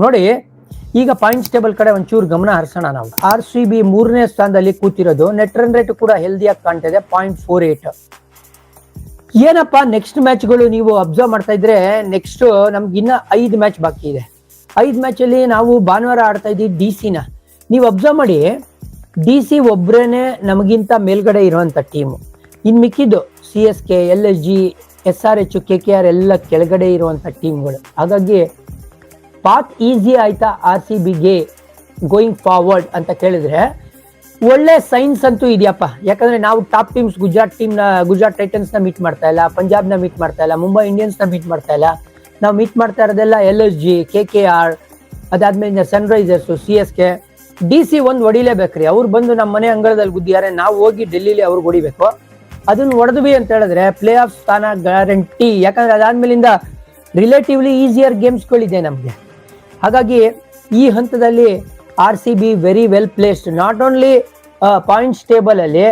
ನೋಡಿ ಈಗ points table ಕಡೆ ಒಂಚೂರು ಗಮನ ಹರಿಸೋಣ. ನಾವು RCB 3ನೇ ಸ್ಥಾನದಲ್ಲಿ ಕೂತಿರೋದು. ನೆಟ್ ರನ್ ರೇಟ್ ಕೂಡ ಹೆಲ್ದಿಯಾಗಿ ಕಾಣ್ತಾ ಇದೆ 0.48. ಏನಪ್ಪಾ ನೆಕ್ಸ್ಟ್ ಮ್ಯಾಚ್ಗಳು ನೀವು ಅಬ್ಸರ್ವ್ ಮಾಡ್ತಾ ಇದ್ರೆ, ನೆಕ್ಸ್ಟ್ ನಮ್ಗೆ ಇನ್ನ 5 ಮ್ಯಾಚ್ ಬಾಕಿ ಇದೆ. 5 ಮ್ಯಾಚ್ ಅಲ್ಲಿ ನಾವು ಭಾನುವಾರ ಆಡ್ತಾ ಇದ್ದೀವಿ DC-ನ. ನೀವು ಅಬ್ಸರ್ವ್ ಮಾಡಿ, DC ಒಬ್ರೇನೆ ನಮಗಿಂತ ಮೇಲ್ಗಡೆ ಇರುವಂತ ಟೀಮು. ಇನ್ ಮಿಕ್ಕಿದ್ದು CSK, LSG, SRH, KKR ಎಲ್ಲ ಕೆಳಗಡೆ ಇರುವಂತ ಟೀಮ್ಗಳು. ಹಾಗಾಗಿ ಪಾತ್ ಈಸಿ ಆಯ್ತಾ RCBಗೆ ಗೋಯಿಂಗ್ ಫಾರ್ವರ್ಡ್ ಅಂತ ಕೇಳಿದ್ರೆ ಒಳ್ಳೆ ಸೈನ್ಸ್ ಅಂತೂ ಇದೆಯಪ್ಪ. ಯಾಕಂದ್ರೆ ನಾವು ಟಾಪ್ ಟೀಮ್ಸ್ ಗುಜರಾತ್ ಟೈಟನ್ಸ್ ನ ಮೀಟ್ ಮಾಡ್ತಾ ಇಲ್ಲ, ಪಂಜಾಬ್ ನ ಮೀಟ್ ಮಾಡ್ತಾ ಇಲ್ಲ, ಮುಂಬೈ ಇಂಡಿಯನ್ಸ್ ನ ಮೀಟ್ ಮಾಡ್ತಾ ಇಲ್ಲ. ನಾವು ಮೀಟ್ ಮಾಡ್ತಾ ಇರೋದೆಲ್ಲ LSG, KKR, ಅದಾದ್ಮೇಲೆ ಸನ್ರೈಸರ್ಸ್, CSK. DC ಒಂದು ಹೊಡಿಲೇಬೇಕ್ರಿ. ಅವ್ರು ಬಂದು ನಮ್ಮ ಮನೆ ಅಂಗಳದಲ್ಲಿ ಗುದ್ದಿದ್ದಾರೆ, ನಾವು ಹೋಗಿ ಡೆಲ್ಲಿಲಿ ಅವ್ರಿಗೆ ಹೊಡಿಬೇಕು. ಅದನ್ನ ಹೊಡೆದ್ವಿ ಅಂತ ಹೇಳಿದ್ರೆ ಪ್ಲೇ ಆಫ್ ಸ್ಥಾನ ಗ್ಯಾರಂಟಿ. ಯಾಕಂದ್ರೆ ಅದಾದ್ಮೇಲಿಂದ ರಿಲೇಟಿವ್ಲಿ ಈಸಿಯರ್ ಗೇಮ್ಸ್ಗಳಿದೆ ನಮಗೆ. ಹಾಗಾಗಿ ಈ ಹಂತದಲ್ಲಿ RCB very well placed. Not only points table ಅಲ್ಲಿ